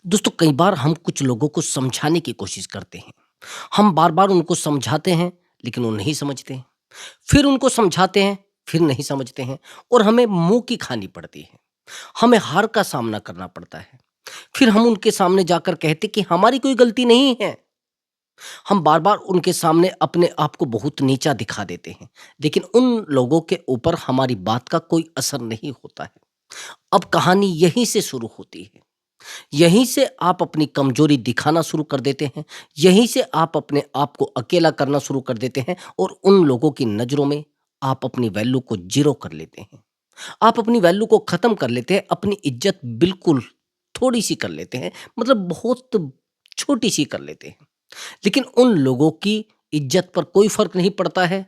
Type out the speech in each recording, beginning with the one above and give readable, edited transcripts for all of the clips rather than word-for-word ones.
दोस्तों कई बार हम कुछ लोगों को समझाने की कोशिश करते हैं। हम बार-बार उनको समझाते हैं, लेकिन वो नहीं समझते हैं। फिर उनको समझाते हैं, फिर नहीं समझते हैं और हमें मुँह की खानी पड़ती है। हमें हार का सामना करना पड़ता है। फिर हम उनके सामने जाकर कहते कि हमारी कोई गलती नहीं है। हम बार-बार उनके सामने अपने आप को बहुत नीचा दिखा देते हैं, लेकिन उन लोगों के ऊपर हमारी बात का कोई असर नहीं होता है। अब कहानी यहीं से शुरू होती है। यहीं से आप अपनी कमजोरी दिखाना शुरू कर देते हैं। यहीं से आप अपने आप को अकेला करना शुरू कर देते हैं और उन लोगों की नज़रों में आप अपनी वैल्यू को ज़ीरो कर लेते हैं। आप अपनी वैल्यू को ख़त्म कर लेते हैं, अपनी इज़्ज़त बिल्कुल थोड़ी-सी कर लेते हैं, मतलब बहुत छोटी-सी कर लेते हैं। लेकिन उन लोगों की इज़्ज़त पर कोई फ़र्क नहीं पड़ता है,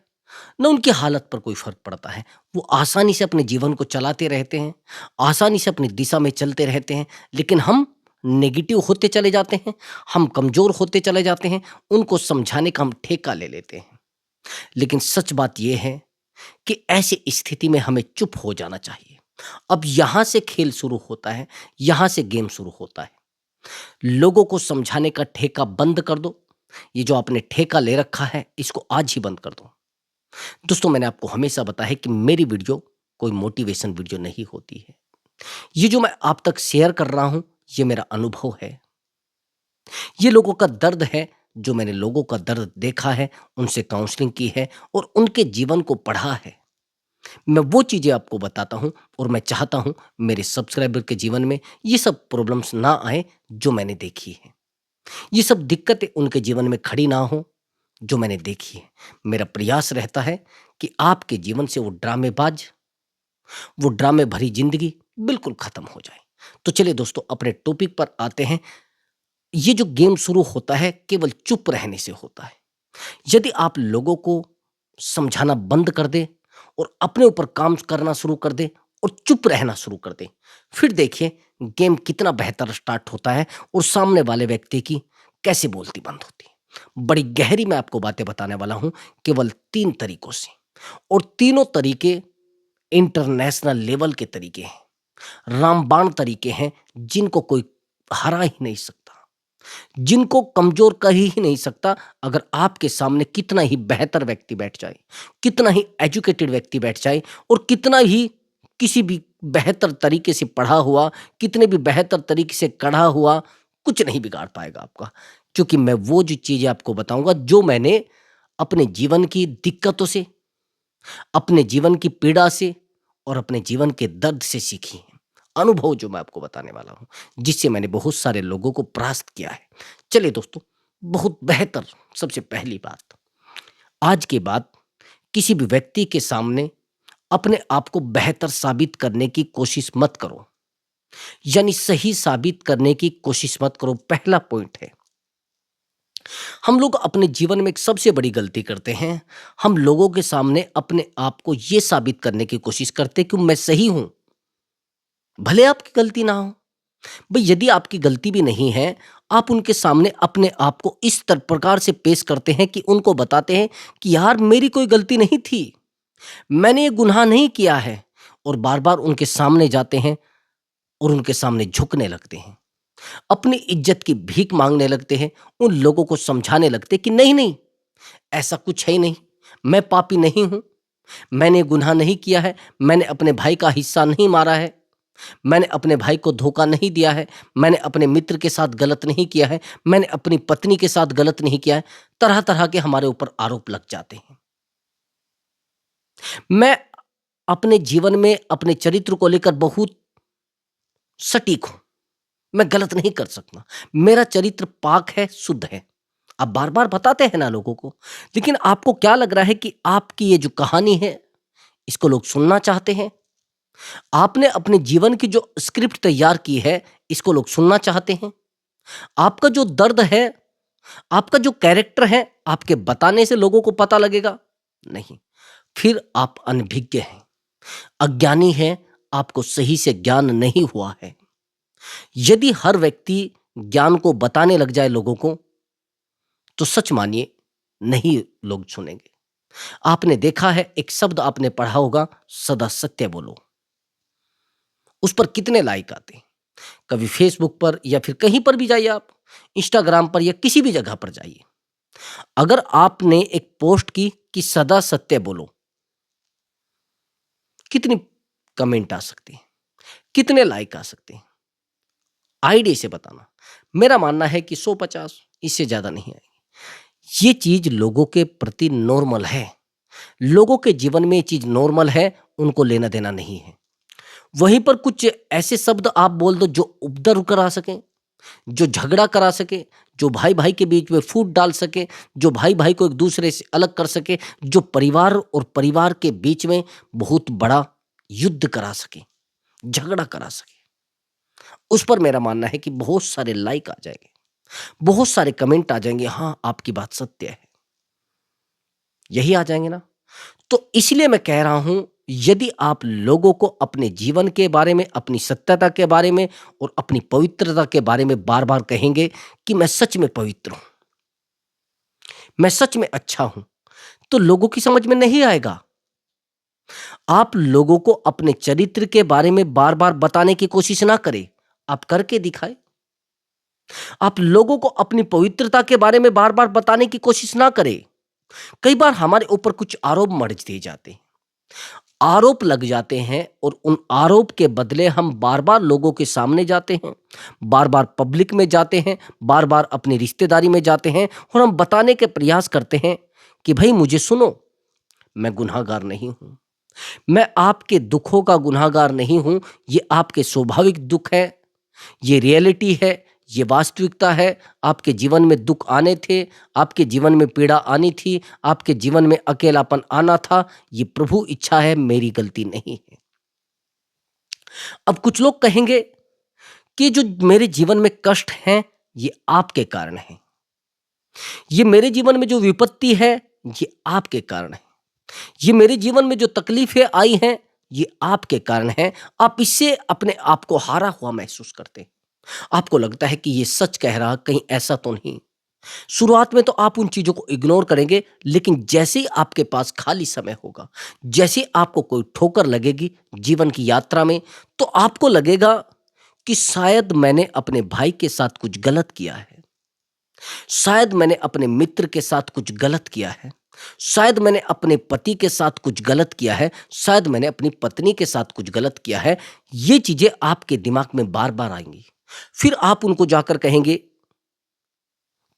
ना उनकी हालत पर कोई फ़र्क पड़ता है। वो आसानी से अपने जीवन को चलाते रहते हैं, आसानी से अपनी दिशा में चलते रहते हैं, लेकिन हम नेगेटिव होते चले जाते हैं, हम कमज़ोर होते चले जाते हैं, उनको समझाने का हम ठेका ले लेते हैं। लेकिन सच बात ये है कि ऐसी स्थिति में हमें चुप हो जाना चाहिए। अब यहाँ से खेल शुरू होता है, यहाँ से गेम शुरू होता है। लोगों को समझाने का ठेका बंद कर दो। ये जो आपने ठेका ले रखा है, इसको आज ही बंद कर दो। दोस्तों मैंने आपको हमेशा बताया है कि मेरी वीडियो कोई मोटिवेशन वीडियो नहीं होती है। ये जो मैं आप तक शेयर कर रहा हूँ, ये मेरा अनुभव है। ये लोगों का दर्द है, जो मैंने लोगों का दर्द देखा है, उनसे काउंसलिंग की है और उनके जीवन को पढ़ा है। मैं वो चीज़ें आपको बताता हूँ और मैं चाहता हूँ मेरे सब्सक्राइबर के जीवन में ये सब प्रॉब्लम्स ना आए जो मैंने देखी है। ये सब दिक्कतें उनके जीवन में खड़ी ना हो जो मैंने देखी है। मेरा प्रयास रहता है कि आपके जीवन से वो ड्रामे भरी ज़िंदगी बिल्कुल ख़त्म हो जाए। तो चलिए दोस्तों अपने टॉपिक पर आते हैं। ये जो गेम शुरू होता है केवल चुप रहने से होता है। यदि आप लोगों को समझाना बंद कर दें और अपने ऊपर काम करना शुरू कर दें और चुप रहना शुरू कर दें, फिर देखिए गेम कितना बेहतर स्टार्ट होता है और सामने वाले व्यक्ति की कैसे बोलती बंद होती है। बड़ी गहरी मैं आपको बातें बताने वाला हूं, केवल 3 तरीकों से, और तीनों तरीके इंटरनेशनल लेवल के तरीके हैं, रामबाण तरीके हैं, जिनको कोई हरा ही नहीं सकता, जिनको कमजोर कर ही नहीं सकता। अगर आपके सामने कितना ही बेहतर व्यक्ति बैठ जाए, कितना ही एजुकेटेड व्यक्ति बैठ जाए और कितना ही किसी भी बेहतर तरीके से पढ़ा हुआ, कितने भी बेहतर तरीके से कढ़ा हुआ, कुछ नहीं बिगाड़ पाएगा आपका। क्योंकि मैं वो जो चीजें आपको बताऊंगा जो मैंने अपने जीवन की दिक्कतों से, अपने जीवन की पीड़ा से और अपने जीवन के दर्द से सीखी हैं। अनुभव जो मैं आपको बताने वाला हूँ, जिससे मैंने बहुत सारे लोगों को परास्त किया है। चलिए दोस्तों, बहुत बेहतर, सबसे पहली बात, आज के बाद किसी भी व्यक्ति के सामने अपने आप को बेहतर साबित करने की कोशिश मत करो, यानी सही साबित करने की कोशिश मत करो। पहला पॉइंट है, हम लोग अपने जीवन में एक सबसे बड़ी गलती करते हैं। हम लोगों के सामने अपने आप को ये साबित करने की कोशिश करते हैं कि मैं सही हूं, भले आपकी गलती ना हो। भाई यदि आपकी गलती भी नहीं है, आप उनके सामने अपने आप को इस प्रकार से पेश करते हैं कि उनको बताते हैं कि यार मेरी कोई गलती नहीं थी, मैंने ये गुनाह नहीं किया है, और बार बार उनके सामने जाते हैं और उनके सामने झुकने लगते हैं, अपनी इज्जत की भीख मांगने लगते हैं, उन लोगों को समझाने लगते हैं कि नहीं नहीं, ऐसा कुछ है ही नहीं, मैं पापी नहीं हूं, मैंने गुनाह नहीं किया है, मैंने अपने भाई का हिस्सा नहीं मारा है, मैंने अपने भाई को धोखा नहीं दिया है, मैंने अपने मित्र के साथ गलत नहीं किया है, मैंने अपनी पत्नी के साथ गलत नहीं किया है। तरह तरह के हमारे ऊपर आरोप लग जाते हैं। मैं अपने जीवन में अपने चरित्र को लेकर बहुत सटीक हूं, मैं गलत नहीं कर सकता, मेरा चरित्र पाक है, शुद्ध है। आप बार बार बताते हैं ना लोगों को, लेकिन आपको क्या लग रहा है कि आपकी ये जो कहानी है, इसको लोग सुनना चाहते हैं? आपने अपने जीवन की जो स्क्रिप्ट तैयार की है, इसको लोग सुनना चाहते हैं? आपका जो दर्द है, आपका जो कैरेक्टर है, आपके बताने से लोगों को पता लगेगा? नहीं। फिर आप अनभिज्ञ हैं, अज्ञानी हैं, आपको सही से ज्ञान नहीं हुआ है। यदि हर व्यक्ति ज्ञान को बताने लग जाए लोगों को, तो सच मानिए नहीं लोग सुनेंगे। आपने देखा है, एक शब्द आपने पढ़ा होगा, सदा सत्य बोलो। उस पर कितने लाइक आते हैं? कभी फेसबुक पर या फिर कहीं पर भी जाइए आप, इंस्टाग्राम पर या किसी भी जगह पर जाइए। अगर आपने एक पोस्ट की कि सदा सत्य बोलो, कितनी कमेंट आ सकती हैं, कितने लाइक आ सकते हैं, आईडी से बताना। मेरा मानना है कि 100-50, इससे ज़्यादा नहीं आएगी। ये चीज़ लोगों के प्रति नॉर्मल है। लोगों के जीवन में ये चीज़ नॉर्मल है, उनको लेना देना नहीं है। वहीं पर कुछ ऐसे शब्द आप बोल दो जो उपद्रव करा सकें, जो झगड़ा करा सके, जो भाई-भाई के बीच में फूट डाल सके, जो भाई-भाई को एक दूसरे से अलग कर सके, जो परिवार और परिवार के बीच में बहुत बड़ा युद्ध करा सके, झगड़ा करा सके, उस पर मेरा मानना है कि बहुत सारे लाइक आ जाएंगे, बहुत सारे कमेंट आ जाएंगे, हाँ आपकी बात सत्य है, यही आ जाएंगे ना। तो इसलिए मैं कह रहा हूं, यदि आप लोगों को अपने जीवन के बारे में, अपनी सत्यता के बारे में और अपनी पवित्रता के बारे में बार बार कहेंगे कि मैं सच में पवित्र हूं, मैं सच में अच्छा हूं, तो लोगों की समझ में नहीं आएगा। आप लोगों को अपने चरित्र के बारे में बार बार बताने की कोशिश ना करें, आप करके दिखाएं। आप लोगों को अपनी पवित्रता के बारे में बार बार बताने की कोशिश ना करें। कई बार हमारे ऊपर कुछ आरोप मढ़ दिए जाते हैं, आरोप लग जाते हैं, और उन आरोप के बदले हम बार बार लोगों के सामने जाते हैं, बार बार पब्लिक में जाते हैं, बार बार अपनी रिश्तेदारी में जाते हैं, और हम बताने के प्रयास करते हैं कि भाई मुझे सुनो, मैं गुनाहगार नहीं हूं, मैं आपके दुखों का गुनाहगार नहीं हूं, ये आपके स्वाभाविक दुख है, ये रियलिटी है, ये वास्तविकता है। आपके जीवन में दुख आने थे, आपके जीवन में पीड़ा आनी थी, आपके जीवन में अकेलापन आना था, ये प्रभु इच्छा है, मेरी गलती नहीं है। अब कुछ लोग कहेंगे कि जो मेरे जीवन में कष्ट हैं, ये आपके कारण है, ये मेरे जीवन में जो विपत्ति है, ये आपके कारण है, ये मेरे जीवन में जो तकलीफें आई हैं, ये आपके कारण है। आप इससे अपने आप को हारा हुआ महसूस करते हैं, आपको लगता है कि ये सच कह रहा, कहीं ऐसा तो नहीं। शुरुआत में तो आप उन चीजों को इग्नोर करेंगे, लेकिन जैसे ही आपके पास खाली समय होगा, जैसे ही आपको कोई ठोकर लगेगी जीवन की यात्रा में, तो आपको लगेगा कि शायद मैंने अपने भाई के साथ कुछ गलत किया है, शायद मैंने अपने मित्र के साथ कुछ गलत किया है, शायद मैंने अपने पति के साथ कुछ गलत किया है, शायद मैंने अपनी पत्नी के साथ कुछ गलत किया है। ये चीजें आपके दिमाग में बार बार आएंगी। फिर आप उनको जाकर कहेंगे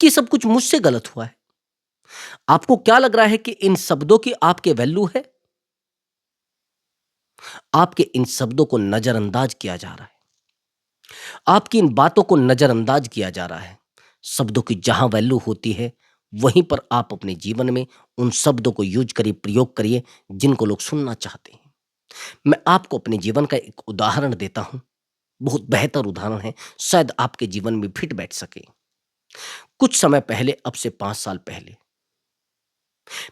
कि सब कुछ मुझसे गलत हुआ है। आपको क्या लग रहा है कि इन शब्दों की आपके वैल्यू है? आपके इन शब्दों को नजरअंदाज किया जा रहा है, आपकी इन बातों को नजरअंदाज किया जा रहा है। शब्दों की जहां वैल्यू होती है, वहीं पर आप अपने जीवन में उन शब्दों को यूज करिए, प्रयोग करिए, जिनको लोग सुनना चाहते हैं। मैं आपको अपने जीवन का एक उदाहरण देता हूं, बहुत बेहतर उदाहरण है, शायद आपके जीवन में फिट बैठ सके। कुछ समय पहले, अब से 5 साल पहले,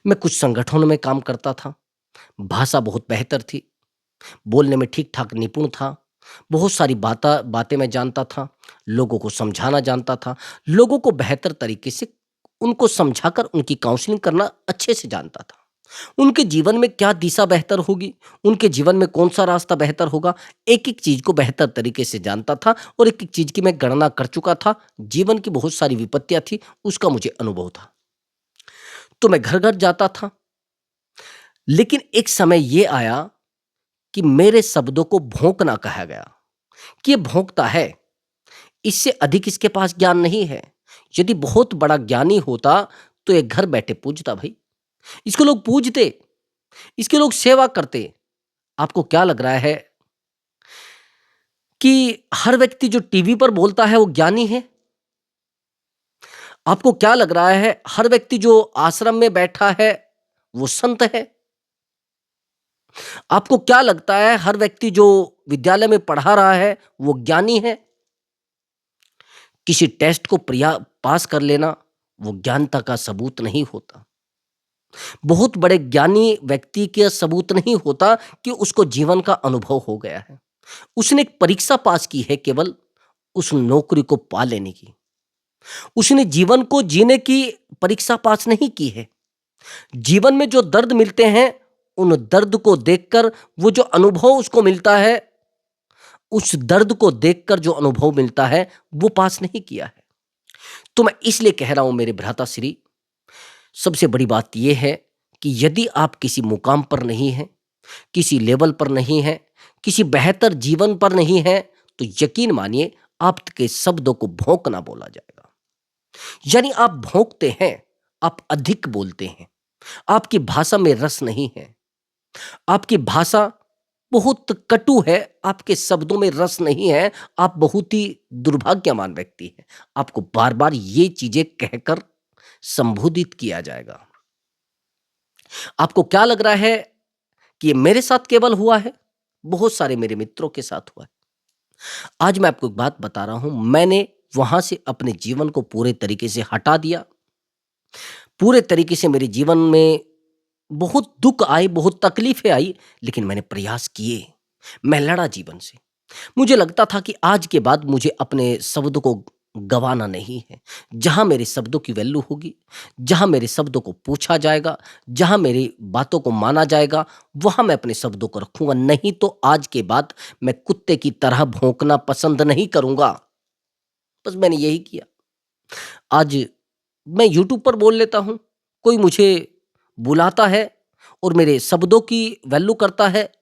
मैं कुछ संगठनों में काम करता था। भाषा बहुत बेहतर थी, बोलने में ठीक ठाक निपुण था, बहुत सारी बातें मैं जानता था, लोगों को समझाना जानता था, लोगों को बेहतर तरीके से उनको समझाकर उनकी काउंसलिंग करना अच्छे से जानता था। उनके जीवन में क्या दिशा बेहतर होगी, उनके जीवन में कौन सा रास्ता बेहतर होगा, एक एक चीज को बेहतर तरीके से जानता था, और एक एक चीज की मैं गणना कर चुका था। जीवन की बहुत सारी विपत्तियां थी, उसका मुझे अनुभव था। तो मैं घर घर जाता था, लेकिन एक समय ये आया कि मेरे शब्दों को भौंकना कहा गया कि ये भौंकता है, इससे अधिक इसके पास ज्ञान नहीं है। यदि बहुत बड़ा ज्ञानी होता तो ये घर बैठे पूजता भाई, इसको लोग पूजते, इसके लोग सेवा करते। आपको क्या लग रहा है कि हर व्यक्ति जो टीवी पर बोलता है वो ज्ञानी है? आपको क्या लग रहा है हर व्यक्ति जो आश्रम में बैठा है वो संत है? आपको क्या लगता है हर व्यक्ति जो विद्यालय में पढ़ा रहा है वो ज्ञानी है? किसी टेस्ट को पास कर लेना वो ज्ञानता का सबूत नहीं होता। बहुत बड़े ज्ञानी व्यक्ति के सबूत नहीं होता कि उसको जीवन का अनुभव हो गया है, उसने एक परीक्षा पास की है केवल उस नौकरी को पा लेने की, उसने जीवन को जीने की परीक्षा पास नहीं की है। जीवन में जो दर्द मिलते हैं, उन दर्द को देखकर वो जो अनुभव उसको मिलता है, उस दर्द को देखकर जो अनुभव मिलता है वो पास नहीं किया है। तो मैं इसलिए कह रहा हूं मेरे भ्राताश्री, सबसे बड़ी बात यह है कि यदि आप किसी मुकाम पर नहीं हैं, किसी लेवल पर नहीं हैं, किसी बेहतर जीवन पर नहीं हैं, तो यकीन मानिए आपके शब्दों को भौंकना बोला जाएगा। यानी आप भौंकते हैं, आप अधिक बोलते हैं, आपकी भाषा में रस नहीं है, आपकी भाषा बहुत कटु है, आपके शब्दों में रस नहीं है, आप बहुत ही दुर्भाग्यवान व्यक्ति हैं। आपको बार-बार ये चीज़ें कहकर संबोधित किया जाएगा। आपको क्या लग रहा है कि ये मेरे साथ केवल हुआ है? बहुत सारे मेरे मित्रों के साथ हुआ है। आज मैं आपको एक बात बता रहा हूँ, मैंने वहाँ से अपने जीवन को पूरे तरीके से हटा दिया। पूरे तरीके से मेरे जीवन में बहुत दुःख आए, बहुत तकलीफ़ें आई, लेकिन मैंने प्रयास किए। मैं लड़ा जीवन से। मुझे लगता था कि आज के बाद मुझे अपने शब्दों को गँवाना नहीं है। जहाँ मेरे शब्दों की वैल्यू होगी, जहाँ मेरे शब्दों को पूछा जाएगा, जहाँ मेरी बातों को माना जाएगा, वहाँ मैं अपने शब्दों को रखूँगा। नहीं तो आज के बाद मैं कुत्ते की तरह भौंकना पसंद नहीं करूँगा। बस मैंने यही किया। आज मैं यूट्यूब पर बोल लेता हूँ, कोई मुझे बुलाता है और मेरे शब्दों की वैल्यू करता है,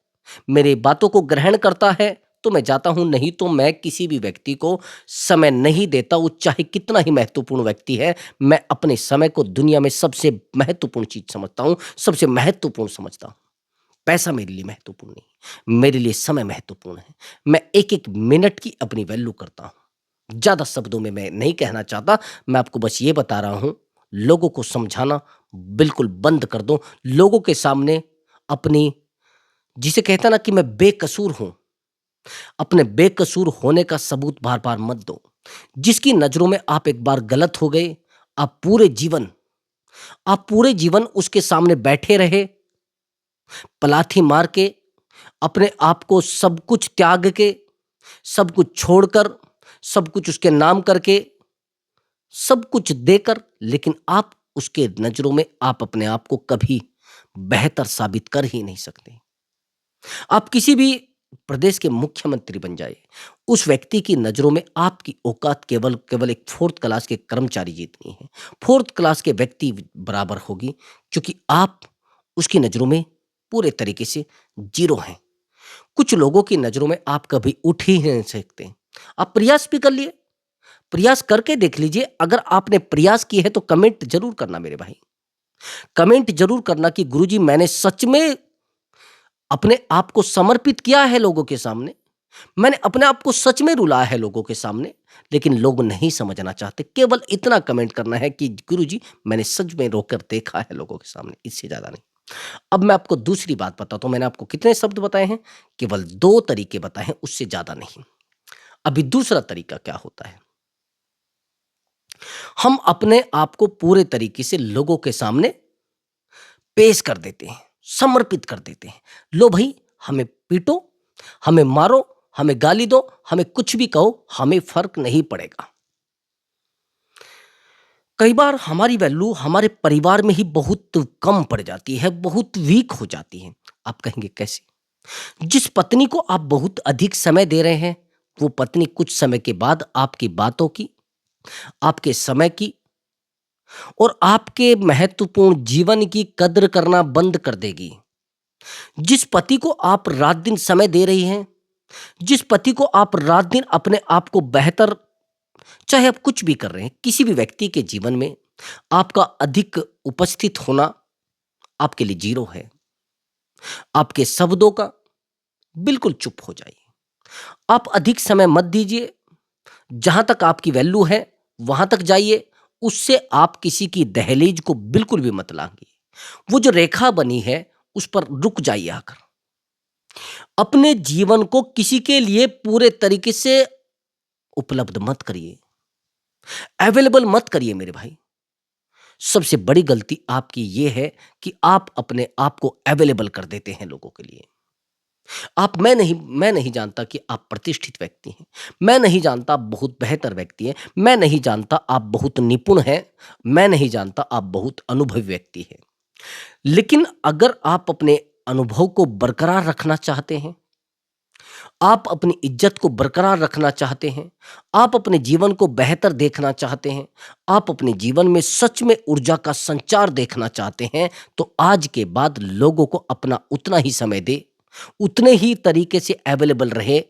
मेरी बातों को ग्रहण करता है, तो मैं जाता हूँ, नहीं तो मैं किसी भी व्यक्ति को समय नहीं देता, वो चाहे कितना ही महत्वपूर्ण व्यक्ति है। मैं अपने समय को दुनिया में सबसे महत्वपूर्ण चीज़ समझता हूँ, सबसे महत्वपूर्ण समझता हूँ। पैसा मेरे लिए महत्वपूर्ण नहीं, मेरे लिए समय महत्वपूर्ण है। मैं एक-एक मिनट की अपनी वैल्यू करता हूँ। ज़्यादा शब्दों में मैं नहीं कहना चाहता, मैं आपको बस ये बता रहा हूँ, लोगों को समझाना बिल्कुल बंद कर दो। लोगों के सामने अपनी, जिसे कहते हैं ना कि मैं बेकसूर हूँ, अपने बेकसूर होने का सबूत बार-बार मत दो। जिसकी नज़रों में आप एक बार गलत हो गए, आप पूरे जीवन उसके सामने बैठे रहे, पलाथी मार के, अपने आप को सब कुछ त्याग के, सब कुछ छोड़कर, सब कुछ उसके नाम करके, सब कुछ देकर, लेकिन आप उसके नज़रों में आप अपने आप को कभी बेहतर साबित कर ही नहीं सकते। आप किसी भी प्रदेश के मुख्यमंत्री बन जाए, उस व्यक्ति की नज़रों में आपकी औकात केवल केवल एक 4th क्लास के कर्मचारी जितनी है, 4th क्लास के व्यक्ति बराबर होगी, क्योंकि आप उसकी नज़रों में पूरे तरीके से ज़ीरो हैं। कुछ लोगों की नज़रों में आप कभी उठ ही नहीं सकते। आप प्रयास भी कर लिए, प्रयास करके देख लीजिए, अगर आपने प्रयास किए हैं तो कमेंट ज़रूर करना मेरे भाई। कमेंट ज़रूर करना कि गुरुजी मैंने सच में अपने आप को समर्पित किया है लोगों के सामने, मैंने अपने आप को सच में रुलाया है लोगों के सामने, लेकिन लोग नहीं समझना चाहते। केवल इतना कमेंट करना है कि गुरुजी मैंने सच में रोकर देखा है लोगों के सामने, इससे ज़्यादा नहीं। अब मैं आपको दूसरी बात बताता हूँ, मैंने आपको कितने शब्द बताए हैं? केवल 2 तरीके बताए हैं, उससे ज़्यादा नहीं। अभी दूसरा तरीका क्या होता है? हम अपने आप को पूरे तरीके से लोगों के सामने पेश कर देते हैं, समर्पित कर देते हैं। लो भई, हमें पीटो, हमें मारो, हमें गाली दो, हमें कुछ भी कहो, हमें फ़र्क नहीं पड़ेगा। कई बार हमारी वैल्यू हमारे परिवार में ही बहुत कम पड़ जाती है, बहुत वीक हो जाती है। आप कहेंगे कैसे? जिस पत्नी को आप बहुत अधिक समय दे रहे हैं, वो पत्नी कुछ समय के बाद आपकी बातों की, आपके समय की और आपके महत्वपूर्ण जीवन की कद्र करना बंद कर देगी। जिस पति को आप रात-दिन समय दे रही हैं, जिस पति को आप रात-दिन अपने आप को बेहतर, चाहे आप कुछ भी कर रहे हैं, किसी भी व्यक्ति के जीवन में आपका अधिक उपस्थित होना आपके लिए ज़ीरो है। आपके शब्दों का बिल्कुल चुप हो जाइए। आप अधिक समय मत दीजिए, जहाँ तक आपकी वैल्यू है, वहाँ तक जाइए, उससे आप किसी की दहलीज को बिल्कुल भी मत लांघिए। वो जो रेखा बनी है, उस पर रुक जाइए आकर। अपने जीवन को किसी के लिए पूरे तरीके से उपलब्ध मत करिए, अवेलेबल मत करिए मेरे भाई। सबसे बड़ी गलती आपकी ये है कि आप अपने आप को अवेलेबल कर देते हैं लोगों के लिए। मैं नहीं जानता कि आप प्रतिष्ठित व्यक्ति हैं, मैं नहीं जानता आप बहुत बेहतर व्यक्ति हैं, मैं नहीं जानता आप बहुत निपुण हैं, मैं नहीं जानता आप बहुत अनुभवी व्यक्ति हैं। लेकिन अगर आप अपने अनुभव को बरकरार रखना चाहते हैं, आप अपनी इज्जत को बरकरार रखना चाहते हैं, आप अपने जीवन को बेहतर देखना चाहते हैं, आप अपने जीवन में सच में ऊर्जा का संचार देखना चाहते हैं, तो आज के बाद लोगों को अपना उतना ही समय दें, उतने ही तरीके से अवेलेबल रहे,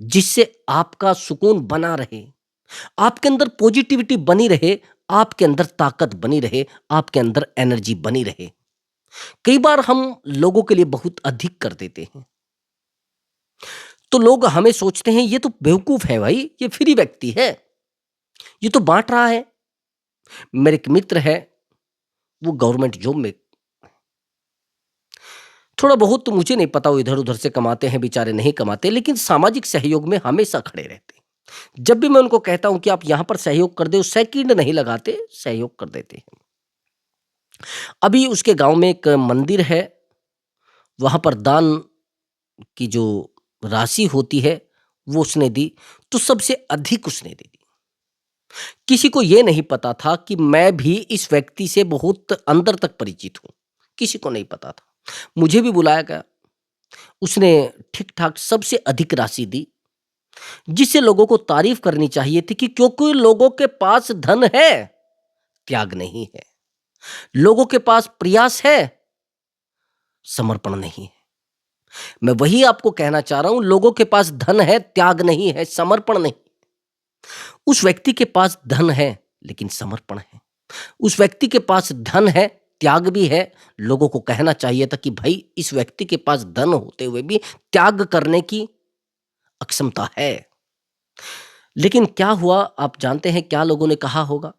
जिससे आपका सुकून बना रहे, आपके अंदर पॉजिटिविटी बनी रहे, आपके अंदर ताकत बनी रहे, आपके अंदर एनर्जी बनी रहे। कई बार हम लोगों के लिए बहुत अधिक कर देते हैं, तो लोग हमें सोचते हैं ये तो बेवकूफ है भाई, ये फ्री व्यक्ति है, ये तो बांट रहा है। मेरे एक मित्र है, वो गवर्नमेंट जॉब में, थोड़ा बहुत तो मुझे नहीं पता वो इधर उधर से कमाते हैं, बेचारे नहीं कमाते, लेकिन सामाजिक सहयोग में हमेशा खड़े रहते हैं। जब भी मैं उनको कहता हूं कि आप यहां पर सहयोग कर दो, सेकंड नहीं लगाते, सहयोग कर देते हैं। अभी उसके गांव में एक मंदिर है, वहां पर दान की जो राशि होती है वो उसने दी, तो सबसे अधिक उसने दे दी। किसी को ये नहीं पता था कि मैं भी इस व्यक्ति से बहुत अंदर तक परिचित हूं, किसी को नहीं पता था। मुझे भी बुलाया गया, उसने ठीक ठाक सबसे अधिक राशि दी, जिससे लोगों को तारीफ करनी चाहिए थी कि क्योंकि लोगों के पास धन है, त्याग नहीं है, लोगों के पास प्रयास है, समर्पण नहीं है। मैं वही आपको कहना चाह रहा हूं, लोगों के पास धन है, त्याग नहीं है, समर्पण नहीं। उस व्यक्ति के पास धन है लेकिन समर्पण है, उस व्यक्ति के पास धन है, त्याग भी है। लोगों को कहना चाहिए था कि भाई इस व्यक्ति के पास धन होते हुए भी त्याग करने की अक्षमता है। लेकिन क्या हुआ, आप जानते हैं क्या लोगों ने कहा होगा?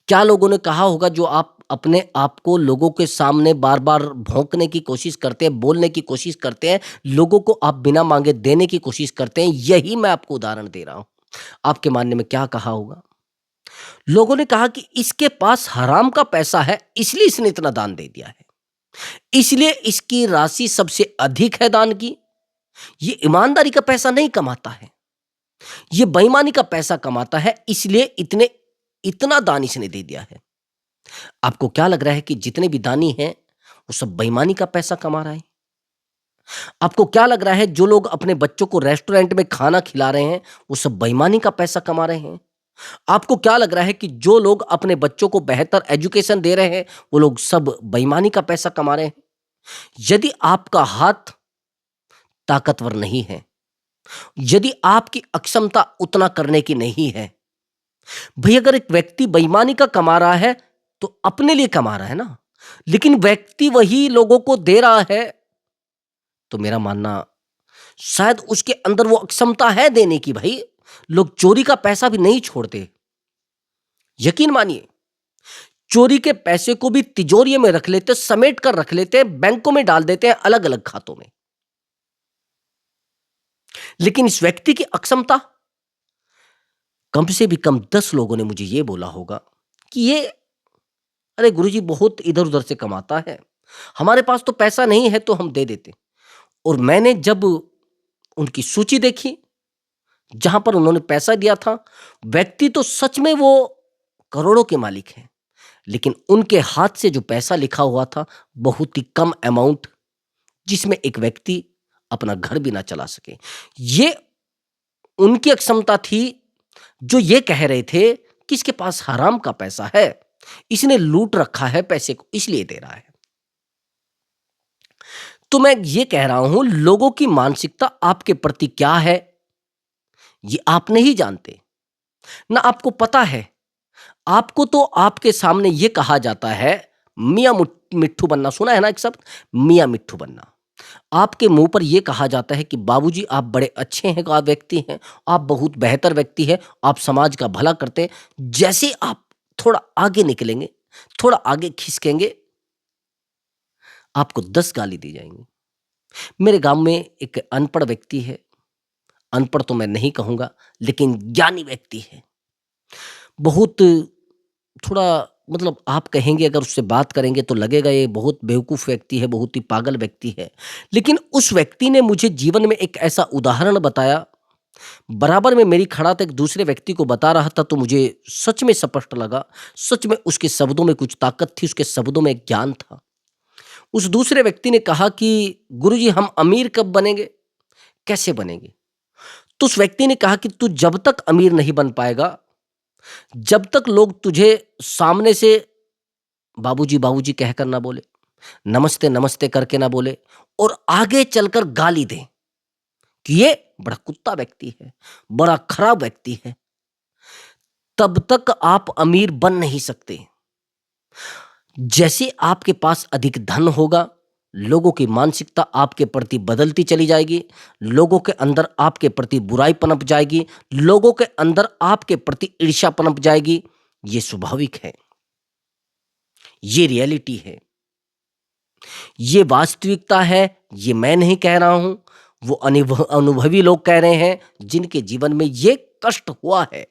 क्या लोगों ने कहा होगा जो आप अपने आप को लोगों के सामने बार-बार भौंकने की कोशिश करते हैं, बोलने की कोशिश करते हैं, लोगों को आप बिना माँगे देने की कोशिश करते हैं, यही मैं आपको उदाहरण दे रहा हूँ। आपके मानने में क्या कहा होगा? लोगों ने कहा कि इसके पास हराम का पैसा है, इसलिए इसने इतना दान दे दिया है, इसलिए इसकी राशि सबसे अधिक है दान की। ये ईमानदारी का पैसा नहीं कमाता है, ये बेईमानी का पैसा कमाता है, इसलिए इतना दान इसने दे दिया है। आपको क्या लग रहा है कि जितने भी दानी हैं वो सब बेईमानी का पैसा कमा रहे हैं? आपको क्या लग रहा है जो लोग अपने बच्चों को रेस्टोरेंट में खाना खिला रहे हैं वो सब बेईमानी का पैसा कमा रहे हैं? आपको क्या लग रहा है कि जो लोग अपने बच्चों को बेहतर एजुकेशन दे रहे हैं वो लोग सब बेईमानी का पैसा कमा रहे हैं? यदि आपका हाथ ताकतवर नहीं है, यदि आपकी अक्षमता उतना करने की नहीं है, भाई अगर एक व्यक्ति बेईमानी का कमा रहा है तो अपने लिए कमा रहा है ना, लेकिन व्यक्ति वही लोगों को दे रहा है, तो मेरा मानना शायद उसके अंदर वो अक्षमता है देने की। भाई लोग चोरी का पैसा भी नहीं छोड़ते, यकीन मानिए, चोरी के पैसे को भी तिजोरी में रख लेते, समेट कर रख लेते हैं, बैंकों में डाल देते हैं, अलग अलग खातों में। लेकिन इस व्यक्ति की अक्षमता, कम से भी कम 10 लोगों ने मुझे ये बोला होगा कि ये, अरे गुरुजी बहुत इधर उधर से कमाता है, हमारे पास तो पैसा नहीं है तो हम दे देते। और मैंने जब उनकी सूची देखी जहां पर उन्होंने पैसा दिया था, व्यक्ति तो सच में वो करोड़ों के मालिक हैं, लेकिन उनके हाथ से जो पैसा लिखा हुआ था बहुत ही कम अमाउंट, जिसमें एक व्यक्ति अपना घर भी ना चला सके। ये उनकी अक्षमता थी जो ये कह रहे थे कि इसके पास हराम का पैसा है, इसने लूट रखा है पैसे को, इसलिए दे रहा है। तो मैं ये कह रहा हूं, लोगों की मानसिकता आपके प्रति क्या है ये आप नहीं जानते, ना आपको पता है। आपको तो आपके सामने ये कहा जाता है मियाँ मिट्ठू बनना, सुना है ना एक शब्द, मियाँ मिट्ठू बनना। आपके मुंह पर यह कहा जाता है कि बाबूजी आप बड़े अच्छे हैं, आप व्यक्ति हैं, आप बहुत बेहतर व्यक्ति हैं, आप समाज का भला करते हैं। जैसे आप थोड़ा आगे निकलेंगे, थोड़ा आगे खिसकेंगे, आपको 10 गाली दी जाएंगी। मेरे गांव में एक अनपढ़ व्यक्ति है, अनपढ़ तो मैं नहीं कहूंगा लेकिन ज्ञानी व्यक्ति है, बहुत थोड़ा, मतलब आप कहेंगे अगर उससे बात करेंगे तो लगेगा ये बहुत बेवकूफ़ व्यक्ति है, बहुत ही पागल व्यक्ति है। लेकिन उस व्यक्ति ने मुझे जीवन में एक ऐसा उदाहरण बताया, बराबर में मेरी खड़ा था, एक दूसरे व्यक्ति को बता रहा था, तो मुझे सच में स्पष्ट लगा, सच में उसके शब्दों में कुछ ताकत थी, उसके शब्दों में एक ज्ञान था। उस दूसरे व्यक्ति ने कहा कि गुरुजी हम अमीर कब बनेंगे? कैसे बनेंगे? तो उस व्यक्ति ने कहा कि तू जब तक अमीर नहीं बन पाएगा, जब तक लोग तुझे सामने से बाबूजी, बाबूजी कहकर ना बोले, नमस्ते, नमस्ते करके ना बोले और आगे चलकर गाली दें कि ये बड़ा कुत्ता व्यक्ति है, बड़ा खराब व्यक्ति है, तब तक आप अमीर बन नहीं सकते। जैसे आपके पास अधिक धन होगा, लोगों की मानसिकता आपके प्रति बदलती चली जाएगी, लोगों के अंदर आपके प्रति बुराई पनप जाएगी, लोगों के अंदर आपके प्रति ईर्ष्या पनप जाएगी। ये स्वाभाविक है, ये रियलिटी है, ये वास्तविकता है, ये मैं नहीं कह रहा हूं, वो अनुभवी लोग कह रहे हैं जिनके जीवन में ये कष्ट हुआ है।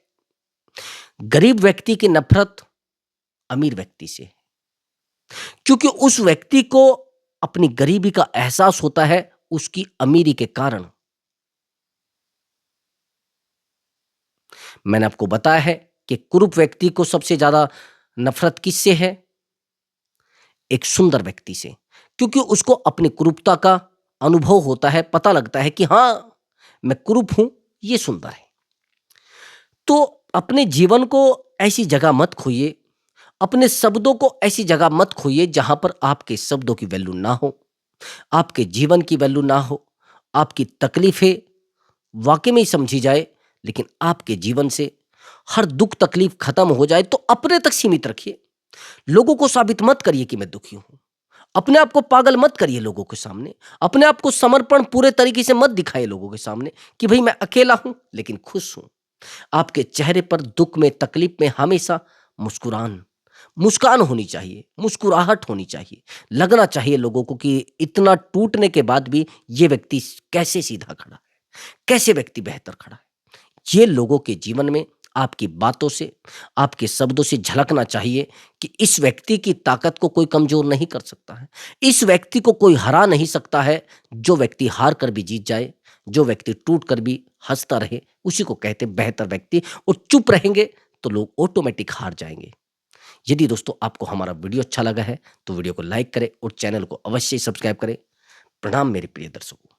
गरीब व्यक्ति की नफरत अमीर व्यक्ति से है, क्योंकि उस व्यक्ति को अपनी गरीबी का एहसास होता है उसकी अमीरी के कारण। मैंने आपको बताया है कि कुरूप व्यक्ति को सबसे ज्यादा नफरत किससे है? एक सुंदर व्यक्ति से, क्योंकि उसको अपनी कुरूपता का अनुभव होता है, पता लगता है कि हाँ, मैं कुरूप हूं, ये सुंदर है। तो अपने जीवन को ऐसी जगह मत खोइए, अपने शब्दों को ऐसी जगह मत खोइए जहां पर आपके शब्दों की वैल्यू ना हो, आपके जीवन की वैल्यू ना हो, आपकी तकलीफें वाकई में ही समझी जाए, लेकिन आपके जीवन से हर दुख तकलीफ खत्म हो जाए तो अपने तक सीमित रखिए। लोगों को साबित मत करिए कि मैं दुखी हूं, अपने आप को पागल मत करिए लोगों के सामने, अपने आप को समर्पण पूरे तरीके से मत दिखाइए लोगों के सामने कि भाई मैं अकेला हूं लेकिन खुश हूं। आपके चेहरे पर दुख में, तकलीफ में हमेशा मुस्कुरान मुस्कान होनी चाहिए, मुस्कुराहट होनी चाहिए। लगना चाहिए लोगों को कि इतना टूटने के बाद भी ये व्यक्ति कैसे सीधा खड़ा है, कैसे व्यक्ति बेहतर खड़ा है। ये लोगों के जीवन में आपकी बातों से, आपके शब्दों से झलकना चाहिए कि इस व्यक्ति की ताकत को कोई कमजोर नहीं कर सकता है, इस व्यक्ति को कोई हरा नहीं सकता है। जो व्यक्ति हार कर भी जीत जाए, जो व्यक्ति टूट कर भी हंसता रहे, उसी को कहते हैं बेहतर व्यक्ति। और चुप रहेंगे तो लोग ऑटोमेटिक हार जाएंगे। यदि दोस्तों आपको हमारा वीडियो अच्छा लगा है तो वीडियो को लाइक करें और चैनल को अवश्य सब्सक्राइब करें। प्रणाम मेरे प्रिय दर्शकों।